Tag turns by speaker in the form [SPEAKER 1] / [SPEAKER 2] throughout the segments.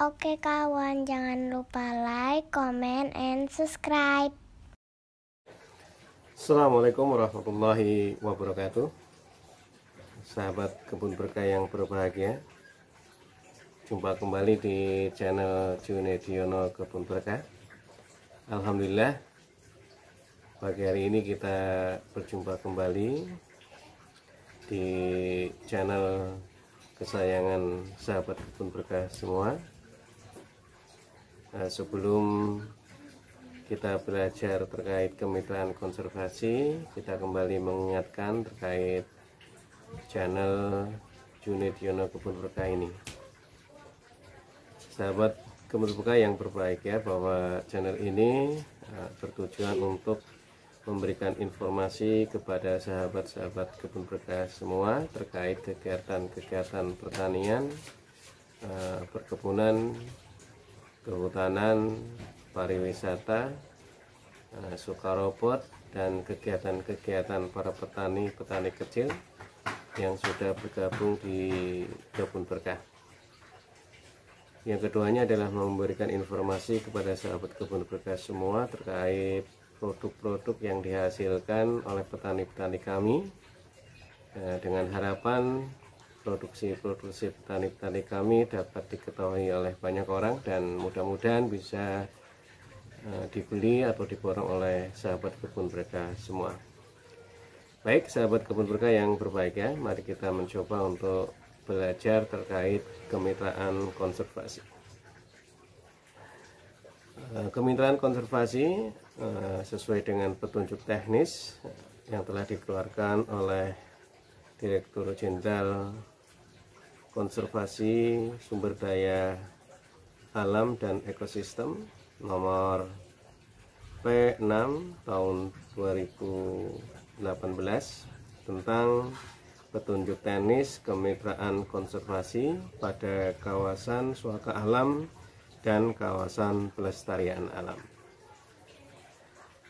[SPEAKER 1] Oke kawan, jangan lupa like, comment, and subscribe.
[SPEAKER 2] Assalamualaikum warahmatullahi wabarakatuh. Sahabat kebun berkah yang berbahagia, jumpa kembali di channel Junediono Kebun Berkah. Alhamdulillah, pagi hari ini kita berjumpa kembali di channel kesayangan sahabat kebun berkah semua. Sebelum kita belajar terkait kemitraan konservasi, kita kembali mengingatkan terkait channel Junediono Kebun Berkah ini. Sahabat kebun berkah yang berbahagia, bahwa channel ini bertujuan untuk memberikan informasi kepada sahabat-sahabat kebun berkah semua terkait kegiatan-kegiatan pertanian, perkebunan, kehutanan, pariwisata, sukarobot, dan kegiatan-kegiatan para petani kecil yang sudah bergabung di kebun berkah. Yang keduanya adalah memberikan informasi kepada sahabat kebun berkah semua terkait produk-produk yang dihasilkan oleh petani-petani kami, dengan harapan produksi petani-petani kami dapat diketahui oleh banyak orang dan mudah-mudahan bisa dibeli atau diborong oleh sahabat kebun berkah semua. Baik sahabat kebun berkah yang berbahagia, mari kita mencoba untuk belajar terkait kemitraan konservasi. Kemitraan konservasi sesuai dengan petunjuk teknis yang telah dikeluarkan oleh Direktur Jenderal Konservasi Sumber Daya Alam dan Ekosistem nomor P6 tahun 2018 tentang petunjuk teknis kemitraan konservasi pada kawasan suaka alam dan kawasan pelestarian alam.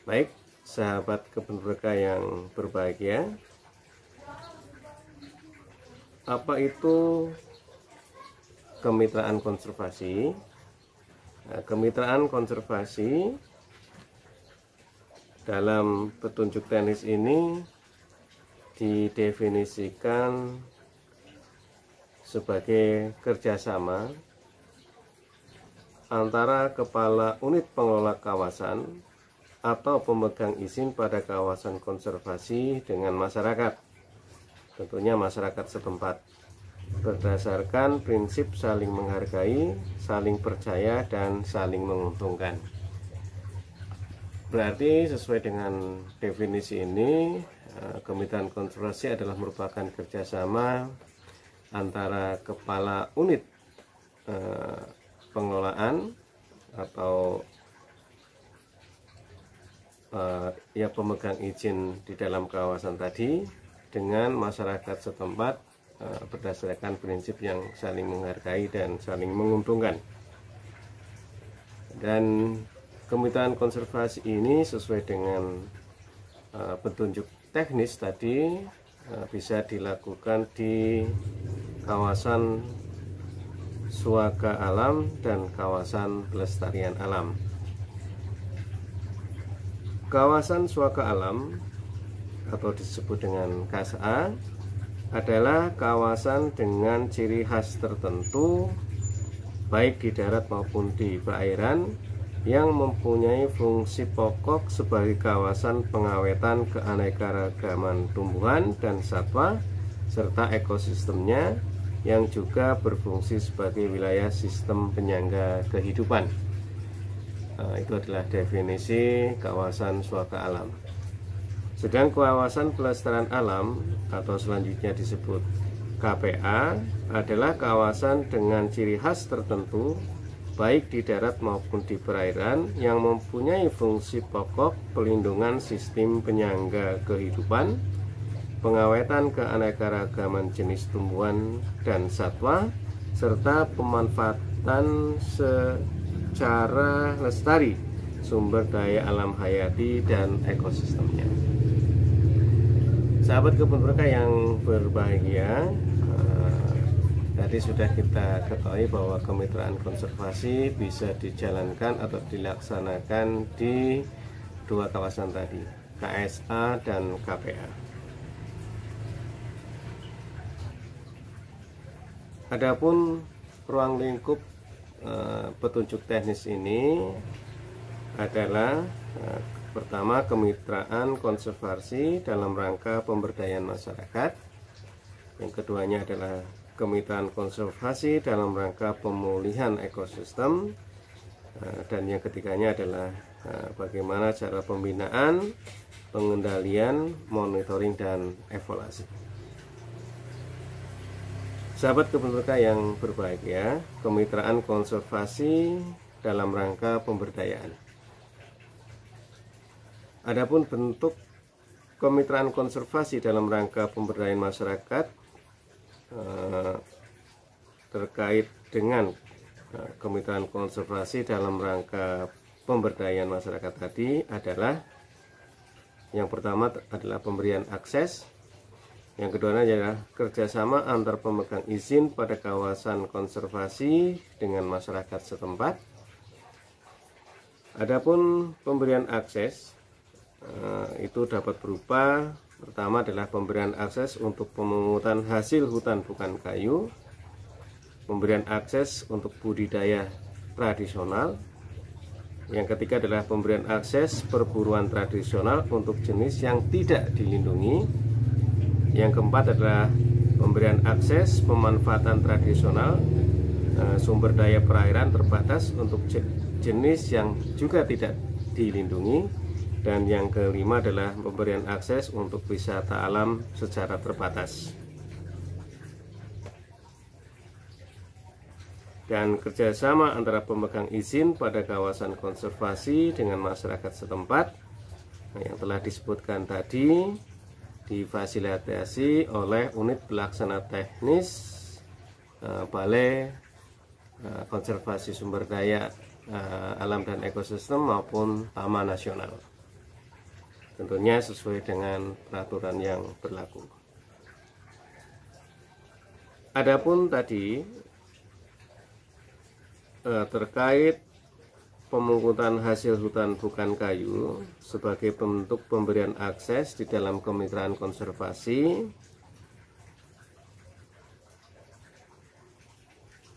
[SPEAKER 2] Baik sahabat kebun berkah yang berbahagia, apa itu kemitraan konservasi? Kemitraan konservasi dalam petunjuk teknis ini didefinisikan sebagai kerjasama antara kepala unit pengelola kawasan atau pemegang izin pada kawasan konservasi dengan masyarakat, tentunya masyarakat setempat, berdasarkan prinsip saling menghargai, saling percaya, dan saling menguntungkan. Berarti sesuai dengan definisi ini, kemitraan konservasi adalah merupakan kerjasama antara kepala unit pengelolaan atau pemegang izin di dalam kawasan tadi dengan masyarakat setempat, berdasarkan prinsip yang saling menghargai dan saling menguntungkan. Dan kemitraan konservasi ini sesuai dengan petunjuk teknis tadi bisa dilakukan di kawasan suaka alam dan kawasan pelestarian alam. Kawasan suaka alam atau disebut dengan KSA adalah kawasan dengan ciri khas tertentu baik di darat maupun di perairan yang mempunyai fungsi pokok sebagai kawasan pengawetan keanekaragaman tumbuhan dan satwa serta ekosistemnya, yang juga berfungsi sebagai wilayah sistem penyangga kehidupan. Itu adalah definisi kawasan suaka alam. Sedang kawasan pelestarian alam atau selanjutnya disebut KPA adalah kawasan dengan ciri khas tertentu baik di darat maupun di perairan yang mempunyai fungsi pokok pelindungan sistem penyangga kehidupan, pengawetan keanekaragaman jenis tumbuhan dan satwa, serta pemanfaatan secara lestari sumber daya alam hayati dan ekosistemnya. Sahabat kebun berkah yang berbahagia, Tadi sudah kita ketahui bahwa kemitraan konservasi bisa dijalankan atau dilaksanakan di dua kawasan tadi, KSA dan KPA. Adapun ruang lingkup petunjuk teknis ini adalah pertama, kemitraan konservasi dalam rangka pemberdayaan masyarakat. Yang keduanya adalah kemitraan konservasi dalam rangka pemulihan ekosistem, dan yang ketiganya adalah bagaimana cara pembinaan, pengendalian, monitoring, dan evaluasi. Sahabat kebun berkah yang berbahagia, kemitraan konservasi dalam rangka pemberdayaan. Adapun bentuk kemitraan konservasi dalam rangka pemberdayaan masyarakat terkait dengan kemitraan konservasi dalam rangka pemberdayaan masyarakat tadi adalah, yang pertama adalah pemberian akses, yang kedua adalah kerjasama antar pemegang izin pada kawasan konservasi dengan masyarakat setempat. Adapun pemberian akses itu dapat berupa, pertama adalah pemberian akses untuk pemungutan hasil hutan bukan kayu, pemberian akses untuk budidaya tradisional, yang ketiga adalah pemberian akses perburuan tradisional untuk jenis yang tidak dilindungi, yang keempat adalah pemberian akses pemanfaatan tradisional sumber daya perairan terbatas untuk jenis yang juga tidak dilindungi, dan yang kelima adalah pemberian akses untuk wisata alam secara terbatas. Dan kerjasama antara pemegang izin pada kawasan konservasi dengan masyarakat setempat, yang telah disebutkan tadi, difasilitasi oleh unit pelaksana teknis Balai Konservasi Sumber Daya Alam dan Ekosistem maupun Taman Nasional. Tentunya sesuai dengan peraturan yang berlaku. Adapun tadi terkait pemungutan hasil hutan bukan kayu sebagai bentuk pemberian akses di dalam kemitraan konservasi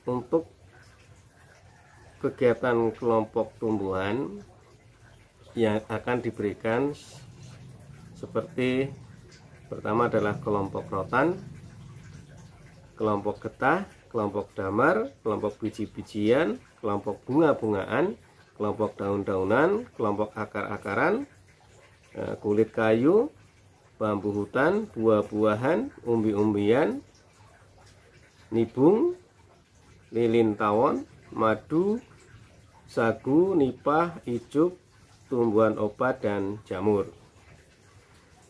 [SPEAKER 2] untuk kegiatan kelompok tumbuhan yang akan diberikan seperti pertama adalah kelompok rotan, kelompok getah, kelompok damar, kelompok biji-bijian, kelompok bunga-bungaan, kelompok daun-daunan, kelompok akar-akaran, kulit kayu, bambu hutan, buah-buahan, umbi-umbian, nibung, lilin tawon, madu, sagu, nipah, ijuk, tumbuhan obat, dan jamur.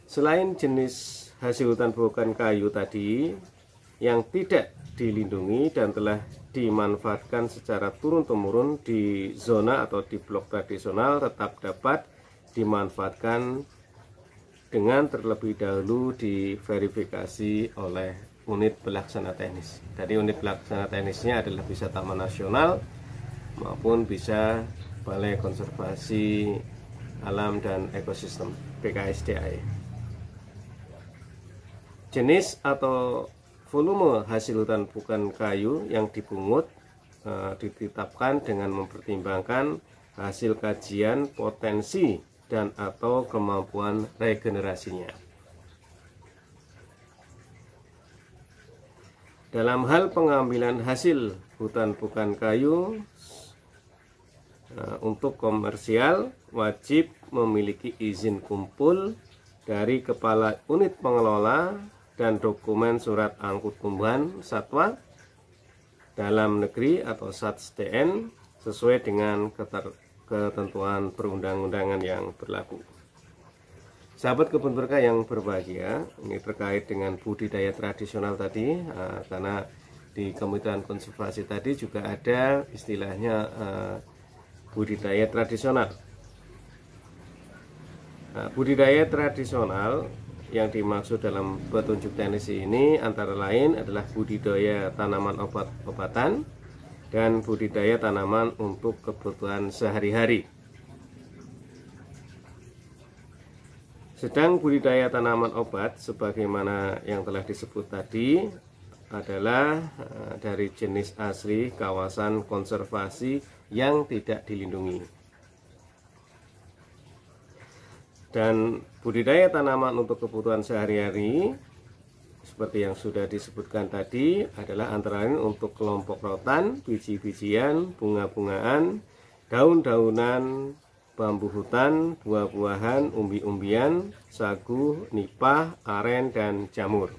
[SPEAKER 2] Selain jenis hasil hutan bukan kayu tadi yang tidak dilindungi dan telah dimanfaatkan secara turun-temurun di zona atau di blok tradisional, tetap dapat dimanfaatkan dengan terlebih dahulu diverifikasi oleh unit pelaksana teknis. Tadi unit pelaksana teknisnya adalah bisa Taman Nasional maupun bisa Balai Konservasi Alam dan Ekosistem BKSDAE. Jenis atau volume hasil hutan bukan kayu yang dipungut ditetapkan dengan mempertimbangkan hasil kajian potensi dan atau kemampuan regenerasinya. Dalam hal pengambilan hasil hutan bukan kayu untuk komersial wajib memiliki izin kumpul dari kepala unit pengelola dan dokumen surat angkut tumbuhan satwa dalam negeri atau SATSDN sesuai dengan ketentuan perundang-undangan yang berlaku. Sahabat kebun berkah yang berbahagia, ini terkait dengan budidaya tradisional tadi, karena di Kemitraan Konservasi tadi juga ada istilahnya budidaya tradisional. Budidaya tradisional yang dimaksud dalam petunjuk teknis ini antara lain adalah budidaya tanaman obat-obatan dan budidaya tanaman untuk kebutuhan sehari-hari. Sedang budidaya tanaman obat sebagaimana yang telah disebut tadi adalah dari jenis asli kawasan konservasi yang tidak dilindungi. Dan budidaya tanaman untuk kebutuhan sehari-hari seperti yang sudah disebutkan tadi adalah antara lain untuk kelompok rotan, biji-bijian, bunga-bungaan, daun-daunan, bambu hutan, buah-buahan, umbi-umbian, sagu, nipah, aren, dan jamur.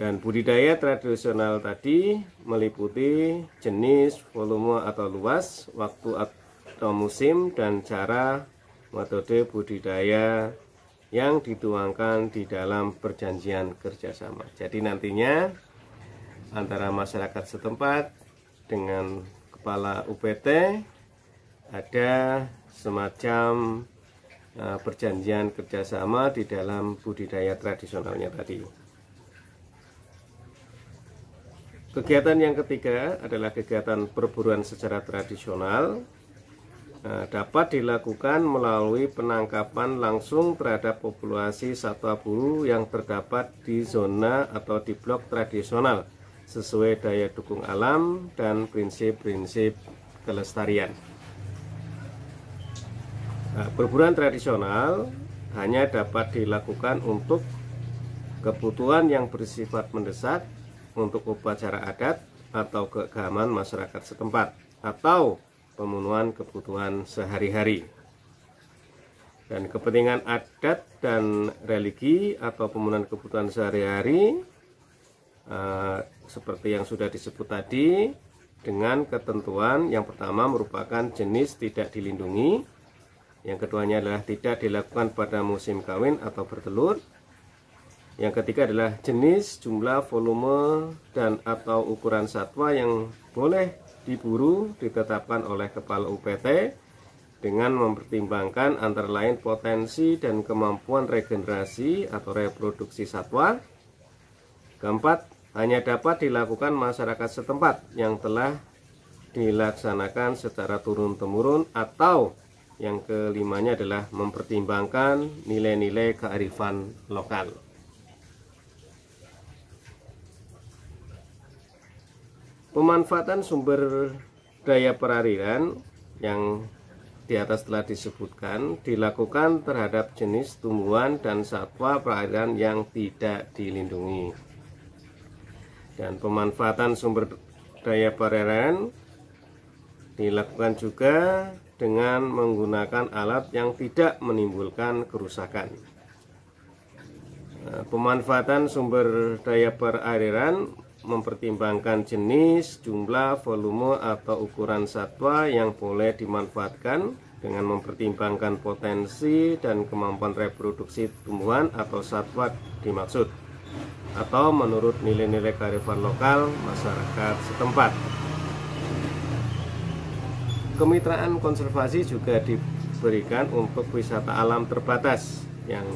[SPEAKER 2] Dan budidaya tradisional tadi meliputi jenis, volume atau luas, waktu atau musim, dan cara metode budidaya yang dituangkan di dalam perjanjian kerjasama. Jadi nantinya antara masyarakat setempat dengan kepala UPT ada semacam perjanjian kerjasama di dalam budidaya tradisionalnya tadi. Kegiatan yang ketiga adalah kegiatan perburuan secara tradisional. Dapat dilakukan melalui penangkapan langsung terhadap populasi satwa buru yang terdapat di zona atau di blok tradisional sesuai daya dukung alam dan prinsip-prinsip kelestarian. Perburuan tradisional hanya dapat dilakukan untuk kebutuhan yang bersifat mendesak, untuk upacara adat atau keagamaan masyarakat setempat, atau pemenuhan kebutuhan sehari-hari. Dan kepentingan adat dan religi atau pemenuhan kebutuhan sehari-hari seperti yang sudah disebut tadi, dengan ketentuan yang pertama merupakan jenis tidak dilindungi, yang keduanya adalah tidak dilakukan pada musim kawin atau bertelur, yang ketiga adalah jenis, jumlah, volume, dan atau ukuran satwa yang boleh diburu ditetapkan oleh kepala UPT dengan mempertimbangkan antara lain potensi dan kemampuan regenerasi atau reproduksi satwa. Keempat, hanya dapat dilakukan masyarakat setempat yang telah dilaksanakan secara turun-temurun, atau yang kelimanya adalah mempertimbangkan nilai-nilai kearifan lokal. Pemanfaatan sumber daya perairan yang di atas telah disebutkan dilakukan terhadap jenis tumbuhan dan satwa perairan yang tidak dilindungi. Dan pemanfaatan sumber daya perairan dilakukan juga dengan menggunakan alat yang tidak menimbulkan kerusakan. Pemanfaatan sumber daya perairan mempertimbangkan jenis, jumlah, volume, atau ukuran satwa yang boleh dimanfaatkan dengan mempertimbangkan potensi dan kemampuan reproduksi tumbuhan atau satwa dimaksud, atau menurut nilai-nilai kearifan lokal masyarakat setempat. Kemitraan konservasi juga diberikan untuk wisata alam terbatas yang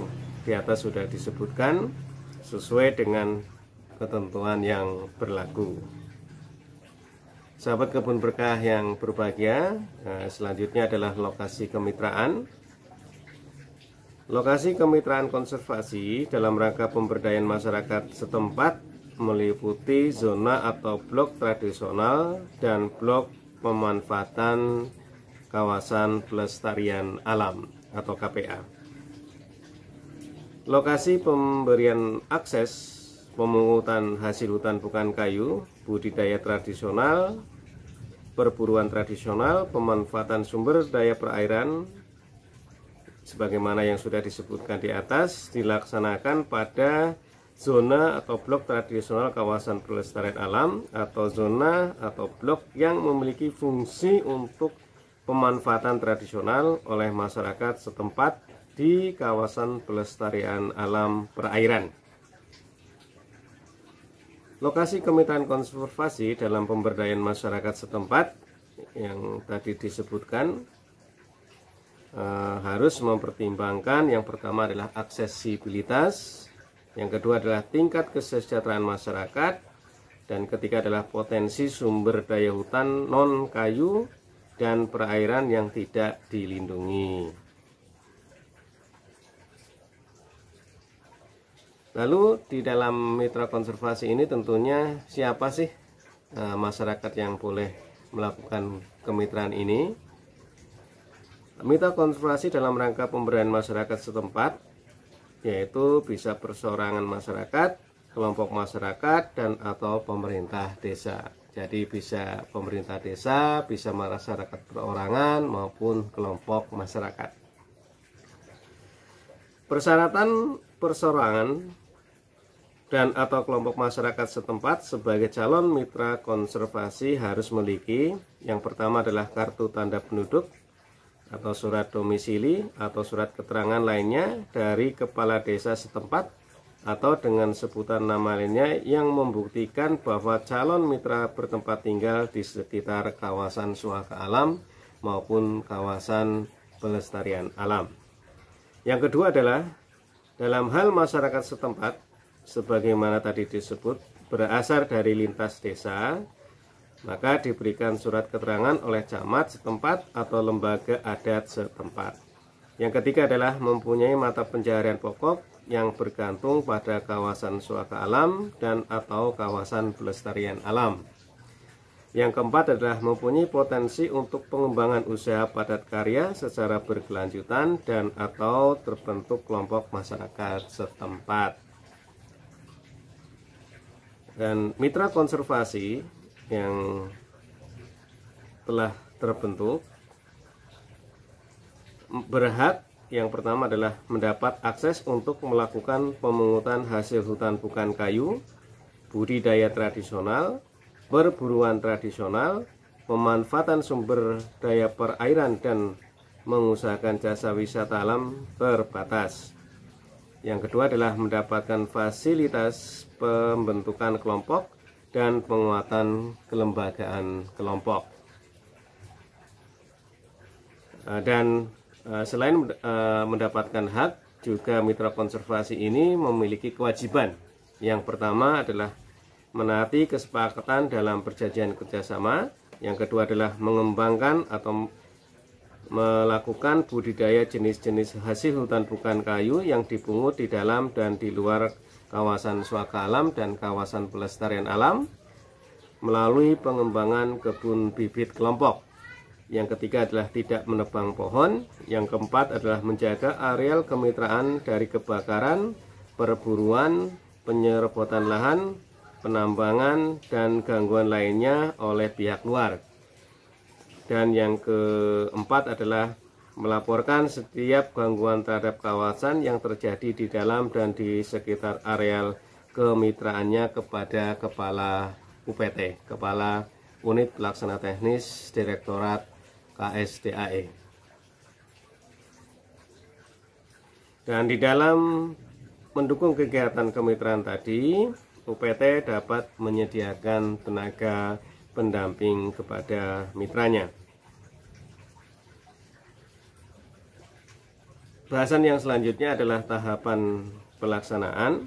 [SPEAKER 2] di atas sudah disebutkan sesuai dengan ketentuan yang berlaku. Sahabat kebun berkah yang berbahagia, selanjutnya adalah lokasi kemitraan. Lokasi kemitraan konservasi dalam rangka pemberdayaan masyarakat setempat meliputi zona atau blok tradisional dan blok pemanfaatan kawasan pelestarian alam atau KPA. Lokasi pemberian akses pemungutan hasil hutan bukan kayu, budidaya tradisional, perburuan tradisional, pemanfaatan sumber daya perairan sebagaimana yang sudah disebutkan di atas dilaksanakan pada zona atau blok tradisional kawasan pelestarian alam atau zona atau blok yang memiliki fungsi untuk pemanfaatan tradisional oleh masyarakat setempat di kawasan pelestarian alam perairan. Lokasi kemitraan konservasi dalam pemberdayaan masyarakat setempat yang tadi disebutkan harus mempertimbangkan yang pertama adalah aksesibilitas, yang kedua adalah tingkat kesejahteraan masyarakat, dan ketiga adalah potensi sumber daya hutan non kayu dan perairan yang tidak dilindungi. Lalu di dalam mitra konservasi ini tentunya siapa sih masyarakat yang boleh melakukan kemitraan ini? Mitra konservasi dalam rangka pemberdayaan masyarakat setempat yaitu bisa perseorangan masyarakat, kelompok masyarakat, dan atau pemerintah desa. Jadi bisa pemerintah desa, bisa masyarakat perorangan maupun kelompok masyarakat. Persyaratan perseorangan dan atau kelompok masyarakat setempat sebagai calon mitra konservasi harus memiliki yang pertama adalah kartu tanda penduduk atau surat domisili atau surat keterangan lainnya dari kepala desa setempat atau dengan sebutan nama lainnya yang membuktikan bahwa calon mitra bertempat tinggal di sekitar kawasan suaka alam maupun kawasan pelestarian alam. Yang kedua adalah dalam hal masyarakat setempat sebagaimana tadi disebut berasal dari lintas desa, maka diberikan surat keterangan oleh camat setempat atau lembaga adat setempat. Yang ketiga adalah mempunyai mata pencaharian pokok yang bergantung pada kawasan suaka alam dan atau kawasan pelestarian alam. Yang keempat adalah mempunyai potensi untuk pengembangan usaha padat karya secara berkelanjutan dan atau terbentuk kelompok masyarakat setempat. Dan mitra konservasi yang telah terbentuk berhak yang pertama adalah mendapat akses untuk melakukan pemungutan hasil hutan bukan kayu, budidaya tradisional, perburuan tradisional, pemanfaatan sumber daya perairan, dan mengusahakan jasa wisata alam terbatas. Yang kedua adalah mendapatkan fasilitas pembentukan kelompok dan penguatan kelembagaan kelompok. Dan selain mendapatkan hak, juga mitra konservasi ini memiliki kewajiban. Yang pertama adalah menaati kesepakatan dalam perjanjian kerjasama. Yang kedua adalah mengembangkan atau melakukan budidaya jenis-jenis hasil hutan bukan kayu yang dipungut di dalam dan di luar kawasan suaka alam dan kawasan pelestarian alam melalui pengembangan kebun bibit kelompok. Yang ketiga adalah tidak menebang pohon. Yang keempat adalah menjaga areal kemitraan dari kebakaran, perburuan, penyerobotan lahan, penambangan, dan gangguan lainnya oleh pihak luar. Dan yang keempat adalah melaporkan setiap gangguan terhadap kawasan yang terjadi di dalam dan di sekitar areal kemitraannya kepada Kepala UPT, Kepala Unit Pelaksana Teknis Direktorat KSDAE. Dan di dalam mendukung kegiatan kemitraan tadi, UPT dapat menyediakan tenaga pendamping kepada mitranya. Bahasan yang selanjutnya adalah tahapan pelaksanaan.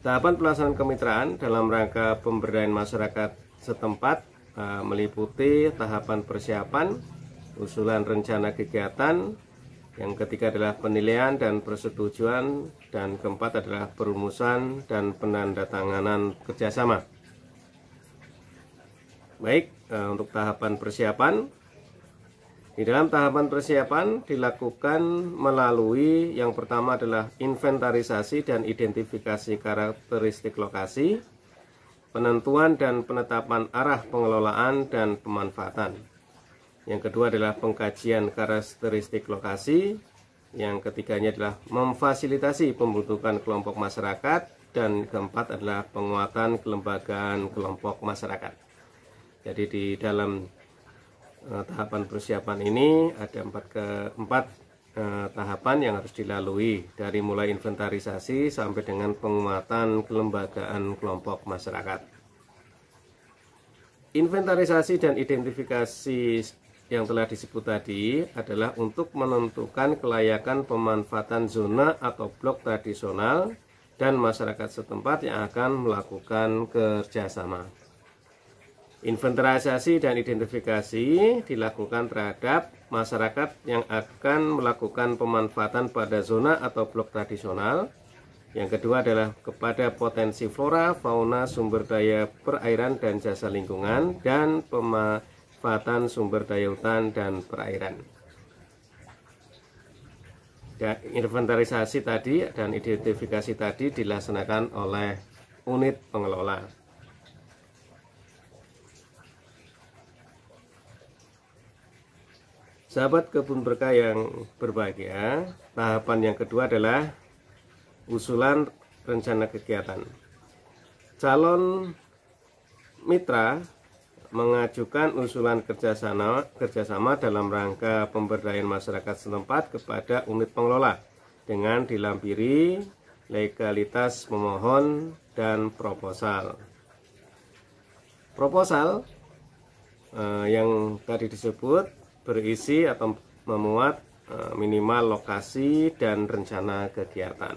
[SPEAKER 2] Tahapan pelaksanaan kemitraan dalam rangka pemberdayaan masyarakat setempat meliputi tahapan persiapan, usulan rencana kegiatan, yang ketiga adalah penilaian dan persetujuan, dan keempat adalah perumusan dan penandatanganan kerjasama. Baik, untuk tahapan persiapan, di dalam tahapan persiapan dilakukan melalui yang pertama adalah inventarisasi dan identifikasi karakteristik lokasi, penentuan dan penetapan arah pengelolaan dan pemanfaatan. Yang kedua adalah pengkajian karakteristik lokasi. Yang ketiganya adalah memfasilitasi pembentukan kelompok masyarakat. Dan keempat adalah penguatan kelembagaan kelompok masyarakat. Jadi di dalam tahapan persiapan ini ada empat tahapan yang harus dilalui, dari mulai inventarisasi sampai dengan penguatan kelembagaan kelompok masyarakat. Inventarisasi dan identifikasi yang telah disebut tadi adalah untuk menentukan kelayakan pemanfaatan zona atau blok tradisional dan masyarakat setempat yang akan melakukan kerjasama. Inventarisasi dan identifikasi dilakukan terhadap masyarakat yang akan melakukan pemanfaatan pada zona atau blok tradisional. Yang kedua adalah kepada potensi flora, fauna, sumber daya perairan dan jasa lingkungan, dan pemanfaatan sumber daya hutan dan perairan. Dan inventarisasi tadi dan identifikasi tadi dilaksanakan oleh unit pengelola. Sahabat kebun berkah yang berbahagia, tahapan yang kedua adalah usulan rencana kegiatan. Calon mitra mengajukan usulan kerjasama dalam rangka pemberdayaan masyarakat setempat kepada unit pengelola dengan dilampiri legalitas pemohon dan proposal. Proposal yang tadi disebut berisi atau memuat minimal lokasi dan rencana kegiatan.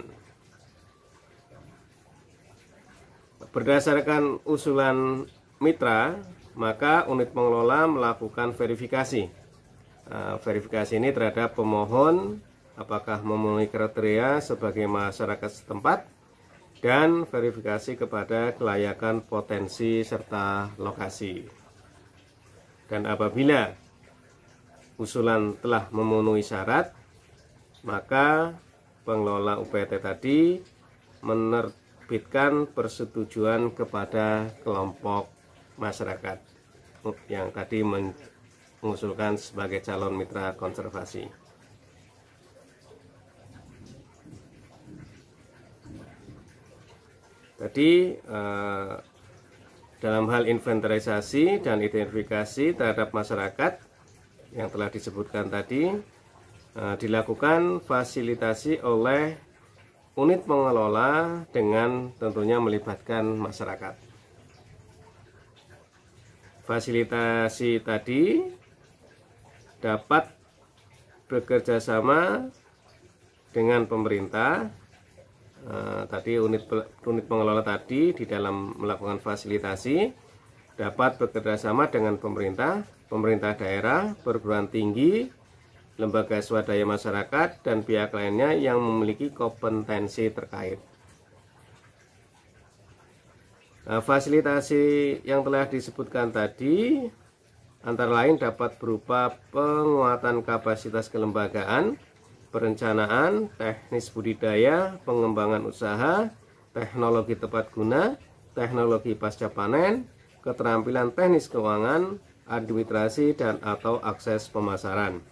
[SPEAKER 2] Berdasarkan usulan mitra, maka unit pengelola melakukan verifikasi. Verifikasi ini terhadap pemohon apakah memenuhi kriteria sebagai masyarakat setempat, dan verifikasi kepada kelayakan potensi serta lokasi. Dan apabila usulan telah memenuhi syarat, maka pengelola UPT tadi menerbitkan persetujuan kepada kelompok masyarakat yang tadi mengusulkan sebagai calon mitra konservasi. Tadi dalam hal inventarisasi dan identifikasi terhadap masyarakat yang telah disebutkan tadi dilakukan fasilitasi oleh unit pengelola dengan tentunya melibatkan masyarakat. Fasilitasi tadi dapat bekerja sama dengan pemerintah. Tadi unit pengelola tadi di dalam melakukan fasilitasi dapat bekerja sama dengan pemerintah daerah, perguruan tinggi, lembaga swadaya masyarakat, dan pihak lainnya yang memiliki kompetensi terkait. Fasilitasi yang telah disebutkan tadi antara lain dapat berupa penguatan kapasitas kelembagaan, perencanaan, teknis budidaya, pengembangan usaha, teknologi tepat guna, teknologi pasca panen, keterampilan teknis keuangan, administrasi, dan atau akses pemasaran.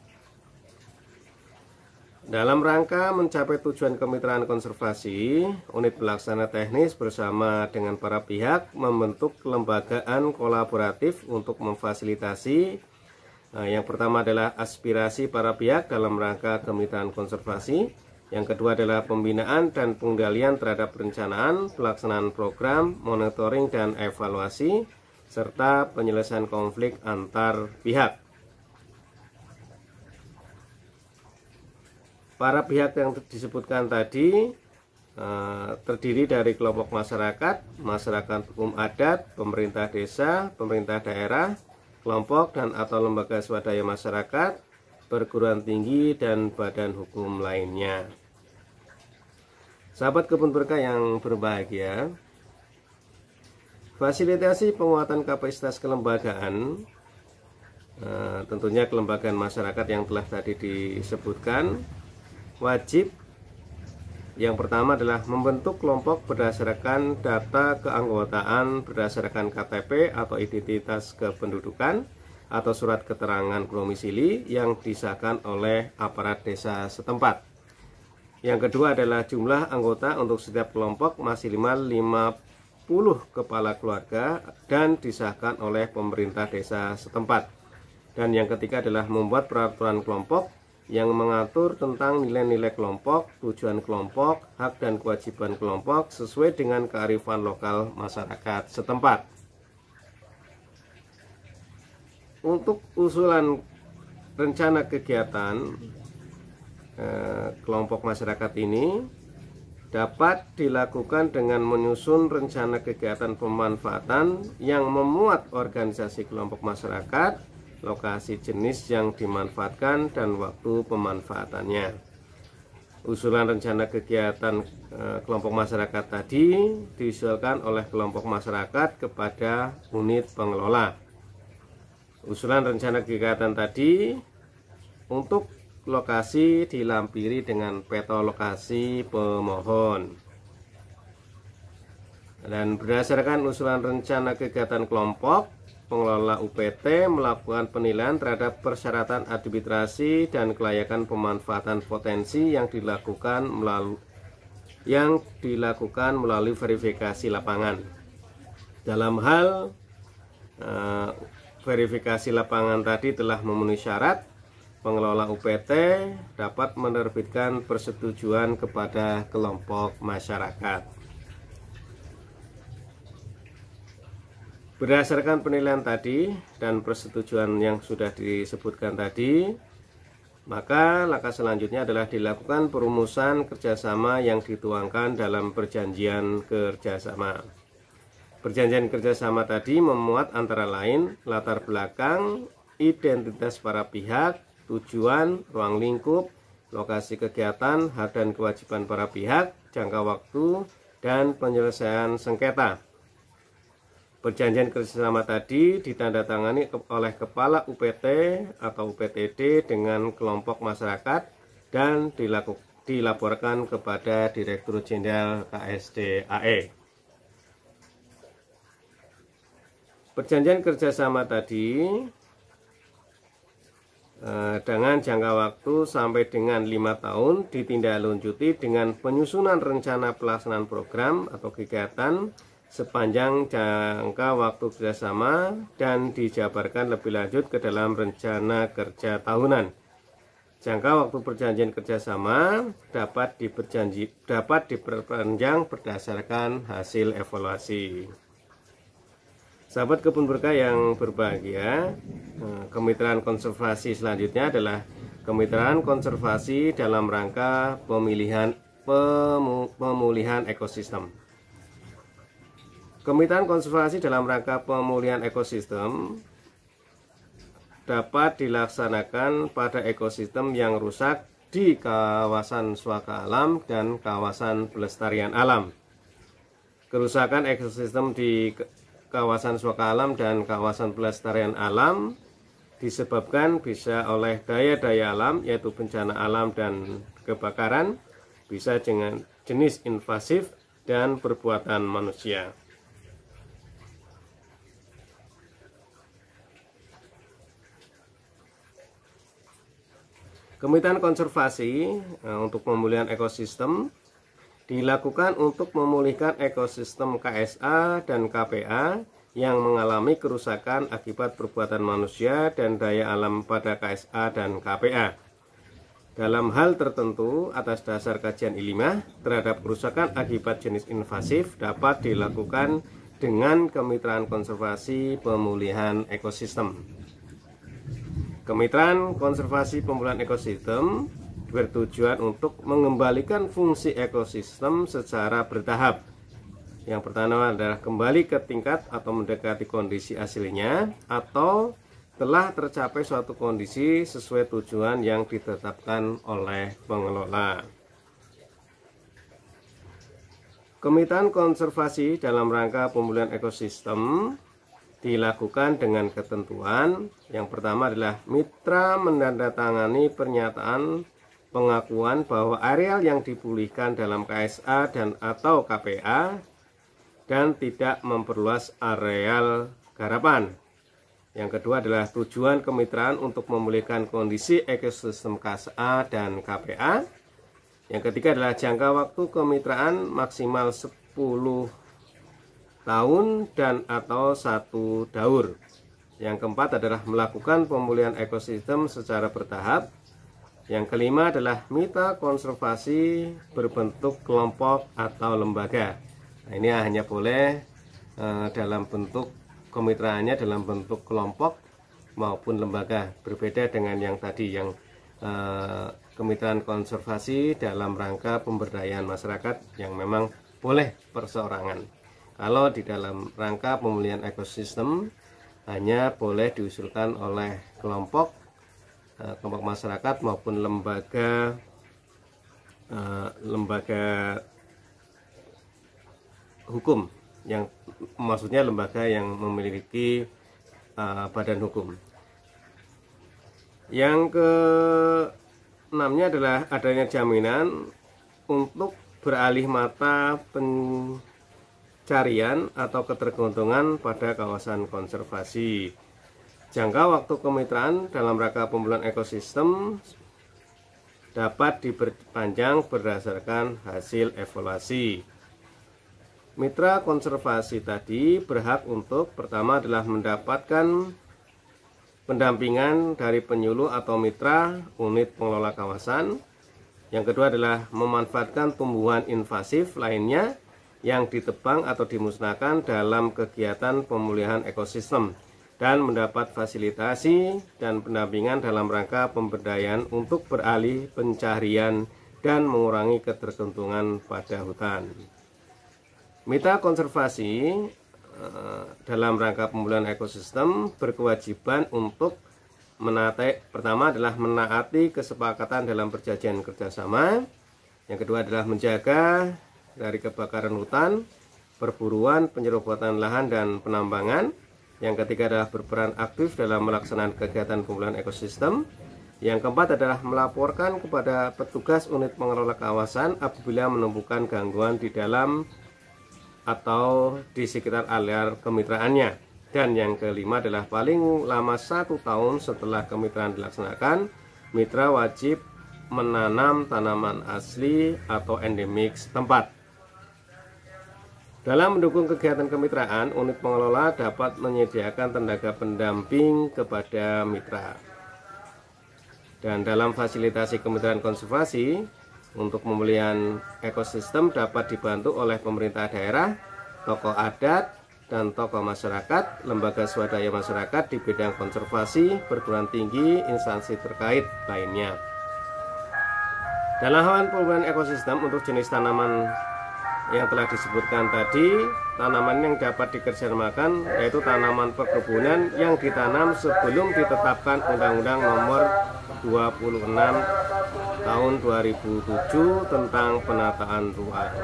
[SPEAKER 2] Dalam rangka mencapai tujuan kemitraan konservasi, unit pelaksana teknis bersama dengan para pihak membentuk kelembagaan kolaboratif untuk memfasilitasi. Yang pertama adalah aspirasi para pihak dalam rangka kemitraan konservasi. Yang kedua adalah pembinaan dan pengendalian terhadap perencanaan, pelaksanaan program, monitoring dan evaluasi, serta penyelesaian konflik antar pihak. Para pihak yang disebutkan tadi terdiri dari kelompok masyarakat, masyarakat hukum adat, pemerintah desa, pemerintah daerah, kelompok dan atau lembaga swadaya masyarakat, perguruan tinggi, dan badan hukum lainnya. Sahabat kebun berkah yang berbahagia, fasilitasi penguatan kapasitas kelembagaan, tentunya kelembagaan masyarakat yang telah tadi disebutkan, wajib yang pertama adalah membentuk kelompok berdasarkan data keanggotaan berdasarkan KTP atau identitas kependudukan atau surat keterangan domisili yang disahkan oleh aparat desa setempat. Yang kedua adalah jumlah anggota untuk setiap kelompok maksimal 50 kepala keluarga dan disahkan oleh pemerintah desa setempat. Dan yang ketiga adalah membuat peraturan kelompok yang mengatur tentang nilai-nilai kelompok, tujuan kelompok, hak dan kewajiban kelompok sesuai dengan kearifan lokal masyarakat setempat. Untuk usulan rencana kegiatan kelompok masyarakat ini dapat dilakukan dengan menyusun rencana kegiatan pemanfaatan yang memuat organisasi kelompok masyarakat, lokasi jenis yang dimanfaatkan, dan waktu pemanfaatannya. Usulan rencana kegiatan kelompok masyarakat tadi diusulkan oleh kelompok masyarakat kepada unit pengelola. Usulan rencana kegiatan tadi untuk lokasi dilampiri dengan peta lokasi pemohon. Dan berdasarkan usulan rencana kegiatan kelompok, pengelola UPT melakukan penilaian terhadap persyaratan administrasi dan kelayakan pemanfaatan potensi yang dilakukan melalui verifikasi lapangan. Dalam hal verifikasi lapangan tadi telah memenuhi syarat, pengelola UPT dapat menerbitkan persetujuan kepada kelompok masyarakat. Berdasarkan penilaian tadi dan persetujuan yang sudah disebutkan tadi, maka langkah selanjutnya adalah dilakukan perumusan kerjasama yang dituangkan dalam perjanjian kerjasama. Perjanjian kerjasama tadi memuat antara lain latar belakang, identitas para pihak, tujuan, ruang lingkup, lokasi kegiatan, hak dan kewajiban para pihak, jangka waktu, dan penyelesaian sengketa. Perjanjian kerjasama tadi ditandatangani oleh Kepala UPT atau UPTD dengan kelompok masyarakat dan dilaporkan kepada Direktur Jenderal KSDAE. Perjanjian kerjasama tadi dengan jangka waktu sampai dengan 5 tahun ditindaklanjuti dengan penyusunan rencana pelaksanaan program atau kegiatan sepanjang jangka waktu kerjasama dan dijabarkan lebih lanjut ke dalam rencana kerja tahunan. Jangka waktu perjanjian kerjasama dapat diperpanjang berdasarkan hasil evaluasi. Sahabat kebun berkah yang berbahagia, kemitraan konservasi selanjutnya adalah kemitraan konservasi dalam rangka pemulihan ekosistem. Kemitraan konservasi dalam rangka pemulihan ekosistem dapat dilaksanakan pada ekosistem yang rusak di kawasan swaka alam dan kawasan pelestarian alam. Kerusakan ekosistem di kawasan swaka alam dan kawasan pelestarian alam disebabkan bisa oleh daya-daya alam, yaitu bencana alam dan kebakaran, bisa dengan jenis invasif dan perbuatan manusia. Kemitraan konservasi untuk pemulihan ekosistem dilakukan untuk memulihkan ekosistem KSA dan KPA yang mengalami kerusakan akibat perbuatan manusia dan daya alam pada KSA dan KPA. Dalam hal tertentu, atas dasar kajian ilmiah terhadap kerusakan akibat jenis invasif dapat dilakukan dengan kemitraan konservasi pemulihan ekosistem. Kemitraan konservasi pemulihan ekosistem bertujuan untuk mengembalikan fungsi ekosistem secara bertahap. Yang pertama adalah kembali ke tingkat atau mendekati kondisi aslinya, atau telah tercapai suatu kondisi sesuai tujuan yang ditetapkan oleh pengelola. Kemitraan konservasi dalam rangka pemulihan ekosistem dilakukan dengan ketentuan. Yang pertama adalah mitra menandatangani pernyataan pengakuan bahwa areal yang dipulihkan dalam KSA dan atau KPA dan tidak memperluas areal garapan. Yang kedua adalah tujuan kemitraan untuk memulihkan kondisi ekosistem KSA dan KPA. Yang ketiga adalah jangka waktu kemitraan maksimal 10 tahun dan atau 1 daur. Yang keempat adalah melakukan pemulihan ekosistem secara bertahap. Yang kelima adalah mitra konservasi berbentuk kelompok atau lembaga. Nah, ini hanya boleh dalam bentuk kemitraannya dalam bentuk kelompok maupun lembaga. Berbeda dengan yang tadi, yang kemitraan konservasi dalam rangka pemberdayaan masyarakat yang memang boleh perseorangan. Kalau di dalam rangka pemulihan ekosistem hanya boleh diusulkan oleh kelompok masyarakat maupun lembaga hukum, yang maksudnya lembaga yang memiliki badan hukum. Yang keenamnya adalah adanya jaminan untuk beralih mata pencarian atau ketergantungan pada kawasan konservasi. Jangka waktu kemitraan dalam rangka pemulihan ekosistem dapat diperpanjang berdasarkan hasil evaluasi. Mitra konservasi tadi berhak untuk pertama adalah mendapatkan pendampingan dari penyuluh atau mitra unit pengelola kawasan. Yang kedua adalah memanfaatkan tumbuhan invasif lainnya yang ditebang atau dimusnahkan dalam kegiatan pemulihan ekosistem, dan mendapat fasilitasi dan pendampingan dalam rangka pemberdayaan untuk beralih pencarian dan mengurangi ketergantungan pada hutan. Mitra konservasi dalam rangka pemulihan ekosistem berkewajiban untuk pertama adalah menaati kesepakatan dalam perjanjian kerjasama. Yang kedua adalah menjaga dari kebakaran hutan, perburuan, penyerobotan lahan, dan penambangan. Yang ketiga adalah berperan aktif dalam melaksanakan kegiatan pemulihan ekosistem. Yang keempat adalah melaporkan kepada petugas unit pengelola kawasan apabila menemukan gangguan di dalam atau di sekitar area kemitraannya. Dan yang kelima adalah paling lama 1 tahun setelah kemitraan dilaksanakan, mitra wajib menanam tanaman asli atau endemik setempat. Dalam mendukung kegiatan kemitraan, unit pengelola dapat menyediakan tenaga pendamping kepada mitra. Dan dalam fasilitasi kemitraan konservasi untuk pemulihan ekosistem dapat dibantu oleh pemerintah daerah, tokoh adat, dan tokoh masyarakat, lembaga swadaya masyarakat di bidang konservasi, perguruan tinggi, instansi terkait lainnya. Dalam hal pemulihan ekosistem untuk jenis tanaman yang telah disebutkan tadi, tanaman yang dapat dikerjasamakan yaitu tanaman perkebunan yang ditanam sebelum ditetapkan Undang-Undang Nomor 26 tahun 2007 tentang penataan ruang.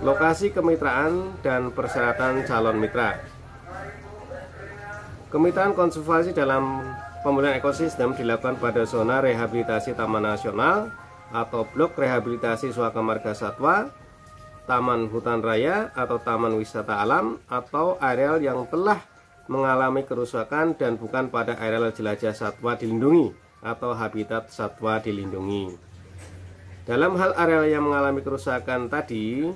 [SPEAKER 2] Lokasi kemitraan dan persyaratan calon mitra. Kemitraan konservasi dalam pemulihan ekosistem dilakukan pada zona rehabilitasi Taman Nasional atau blok rehabilitasi Suaka Marga Satwa, Taman Hutan Raya atau Taman Wisata Alam, atau areal yang telah mengalami kerusakan dan bukan pada areal jelajah satwa dilindungi atau habitat satwa dilindungi. Dalam hal areal yang mengalami kerusakan tadi,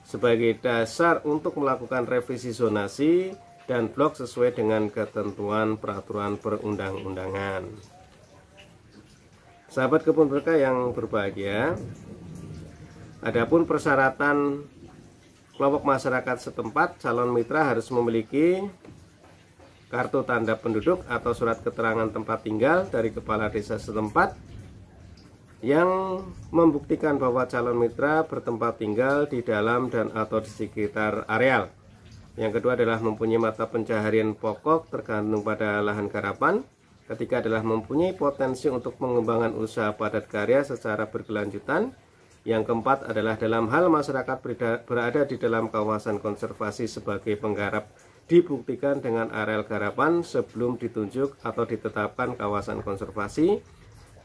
[SPEAKER 2] sebagai dasar untuk melakukan revisi zonasi dan blok sesuai dengan ketentuan peraturan perundang-undangan. Sahabat kebun berkah yang berbahagia, adapun persyaratan kelompok masyarakat setempat, calon mitra harus memiliki kartu tanda penduduk atau surat keterangan tempat tinggal dari kepala desa setempat yang membuktikan bahwa calon mitra bertempat tinggal di dalam dan atau di sekitar areal. Yang kedua adalah mempunyai mata pencaharian pokok tergantung pada lahan garapan. Ketiga adalah mempunyai potensi untuk mengembangkan usaha padat karya secara berkelanjutan. Yang keempat adalah dalam hal masyarakat berada di dalam kawasan konservasi sebagai penggarap dibuktikan dengan areal garapan sebelum ditunjuk atau ditetapkan kawasan konservasi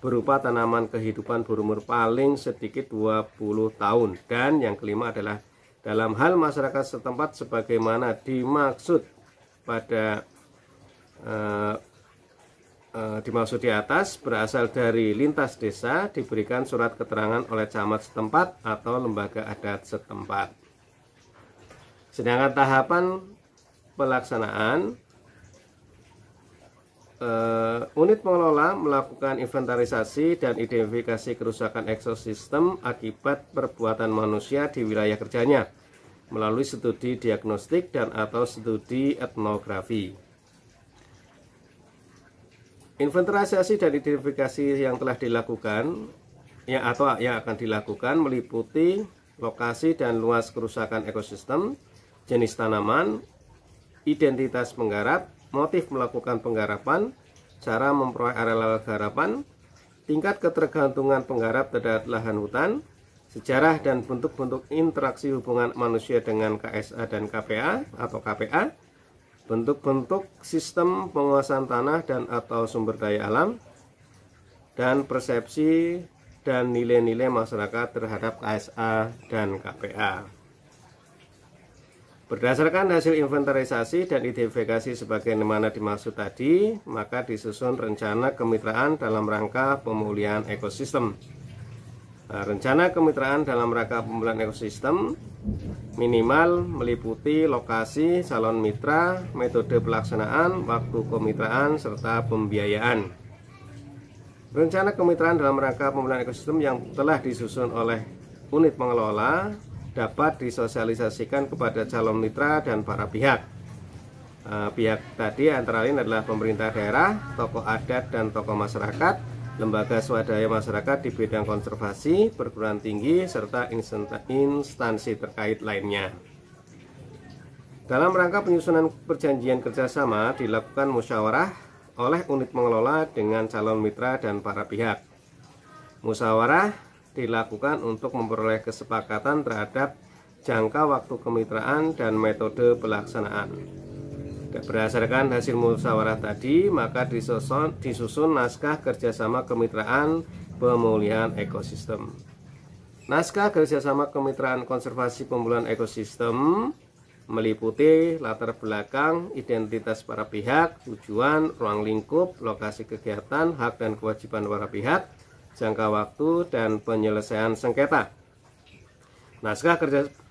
[SPEAKER 2] berupa tanaman kehidupan berumur paling sedikit 20 tahun. Dan yang kelima adalah dalam hal masyarakat setempat sebagaimana dimaksud pada dimaksud di atas, berasal dari lintas desa, diberikan surat keterangan oleh camat setempat atau lembaga adat setempat. Sedangkan tahapan pelaksanaan, unit pengelola melakukan inventarisasi dan identifikasi kerusakan ekosistem akibat perbuatan manusia di wilayah kerjanya melalui studi diagnostik dan atau studi etnografi. Inventarisasi dan identifikasi yang telah dilakukan atau yang akan dilakukan meliputi lokasi dan luas kerusakan ekosistem, jenis tanaman, identitas penggarap, motif melakukan penggarapan, cara memperoleh areal garapan, tingkat ketergantungan penggarap terhadap lahan hutan, sejarah dan bentuk-bentuk interaksi hubungan manusia dengan KSA dan KPA atau KPA, bentuk-bentuk sistem penguasaan tanah dan atau sumber daya alam, dan persepsi dan nilai-nilai masyarakat terhadap KSA dan KPA. Berdasarkan hasil inventarisasi dan identifikasi sebagaimana dimaksud tadi, maka disusun rencana kemitraan dalam rangka pemulihan ekosistem. Rencana kemitraan dalam rangka pemulihan ekosistem minimal meliputi lokasi, calon mitra, metode pelaksanaan, waktu kemitraan, serta pembiayaan. Rencana kemitraan dalam rangka pemulihan ekosistem yang telah disusun oleh unit pengelola dapat disosialisasikan kepada calon mitra dan para pihak. Pihak tadi antara lain adalah pemerintah daerah, tokoh adat dan tokoh masyarakat, lembaga swadaya masyarakat di bidang konservasi, perguruan tinggi, serta instansi terkait lainnya. Dalam rangka penyusunan perjanjian kerjasama dilakukan musyawarah oleh unit pengelola dengan calon mitra dan para pihak. Musyawarah dilakukan untuk memperoleh kesepakatan terhadap jangka waktu kemitraan dan metode pelaksanaan. Berdasarkan hasil musyawarah tadi, maka disusun naskah kerjasama kemitraan pemulihan ekosistem. Naskah kerjasama kemitraan konservasi pemulihan ekosistem meliputi latar belakang, identitas para pihak, tujuan, ruang lingkup, lokasi kegiatan, hak dan kewajiban para pihak, jangka waktu, dan penyelesaian sengketa. Naskah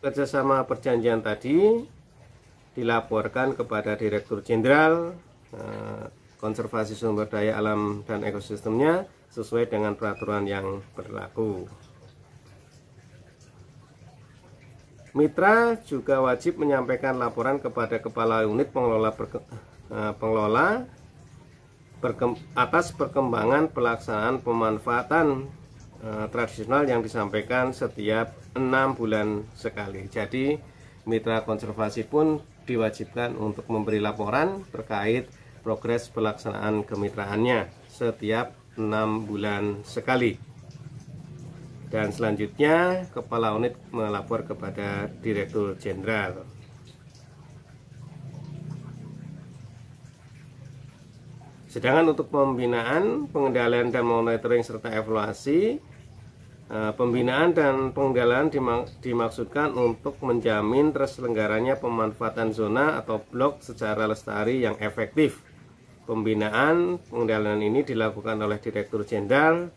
[SPEAKER 2] kerjasama perjanjian tadi dilaporkan kepada Direktur Jenderal Konservasi Sumber Daya Alam dan Ekosistemnya sesuai dengan peraturan yang berlaku. Mitra juga wajib menyampaikan laporan kepada Kepala Unit Pengelola atas perkembangan pelaksanaan pemanfaatan tradisional yang disampaikan setiap 6 bulan sekali. Jadi mitra konservasi pun diwajibkan untuk memberi laporan terkait progres pelaksanaan kemitraannya setiap 6 bulan sekali. Dan selanjutnya Kepala Unit melapor kepada Direktur Jenderal. Sedangkan untuk pembinaan, pengendalian dan monitoring serta evaluasi, pembinaan dan pengendalian dimaksudkan untuk menjamin terselenggaranya pemanfaatan zona atau blok secara lestari yang efektif. Pembinaan pengendalian ini dilakukan oleh Direktur Jenderal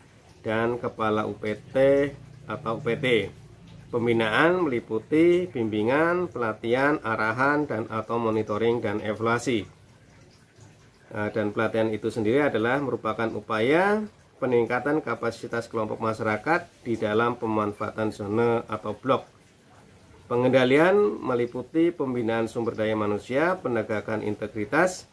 [SPEAKER 2] dan Kepala UPT atau UPT. Pembinaan meliputi bimbingan, pelatihan, arahan, dan atau monitoring dan evaluasi. Dan pelatihan itu sendiri adalah merupakan upaya peningkatan kapasitas kelompok masyarakat di dalam pemanfaatan zona atau blok. Pengendalian meliputi pembinaan sumber daya manusia, penegakan integritas,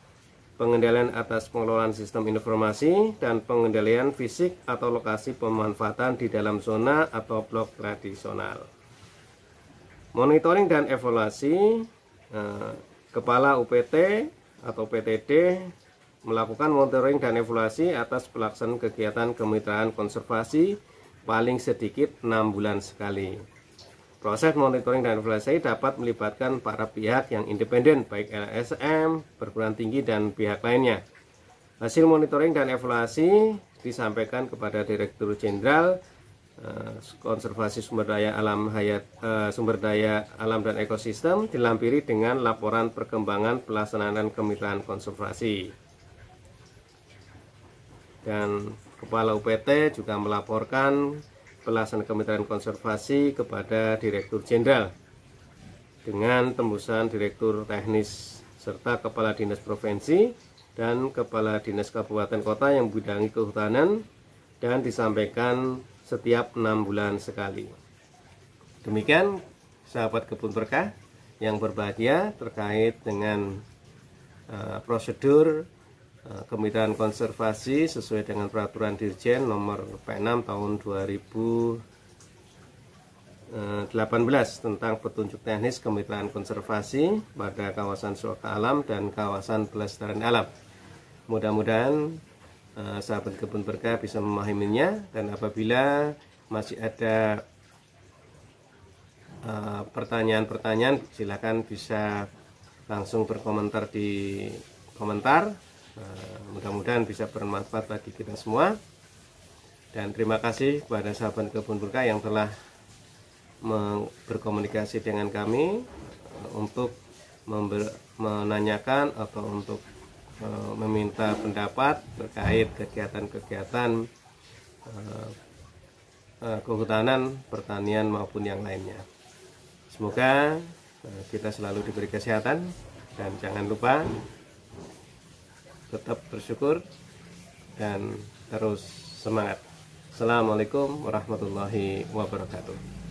[SPEAKER 2] pengendalian atas pengelolaan sistem informasi, dan pengendalian fisik atau lokasi pemanfaatan di dalam zona atau blok tradisional. Monitoring dan evaluasi, Kepala UPT atau PTD melakukan monitoring dan evaluasi atas pelaksanaan kegiatan kemitraan konservasi paling sedikit 6 bulan sekali. Proses monitoring dan evaluasi dapat melibatkan para pihak yang independen, baik LSM, perguruan tinggi, dan pihak lainnya. Hasil monitoring dan evaluasi disampaikan kepada Direktur Jenderal Konservasi Sumber Daya Alam dan Ekosistem, dilampiri dengan laporan perkembangan pelaksanaan kemitraan konservasi. Dan Kepala UPT juga melaporkan pelaksanaan kemitraan konservasi kepada Direktur Jenderal dengan tembusan Direktur Teknis serta Kepala Dinas Provinsi dan Kepala Dinas Kabupaten Kota yang membidangi kehutanan, dan disampaikan setiap 6 bulan sekali. Demikian sahabat kebun berkah yang berbahagia terkait dengan prosedur Kemitraan Konservasi sesuai dengan Peraturan Dirjen nomor P6 tahun 2018 tentang petunjuk teknis kemitraan konservasi pada kawasan suaka alam dan kawasan pelestarian alam. Mudah-mudahan sahabat kebun berkah bisa memahaminya, dan apabila masih ada pertanyaan-pertanyaan, silakan bisa langsung berkomentar di komentar. Mudah-mudahan bisa bermanfaat bagi kita semua, dan terima kasih kepada sahabat kebun berkah yang telah berkomunikasi dengan kami untuk menanyakan atau untuk meminta pendapat terkait kegiatan-kegiatan kehutanan, pertanian maupun yang lainnya. Semoga kita selalu diberi kesehatan, dan jangan lupa tetap bersyukur dan terus semangat. Assalamualaikum warahmatullahi wabarakatuh.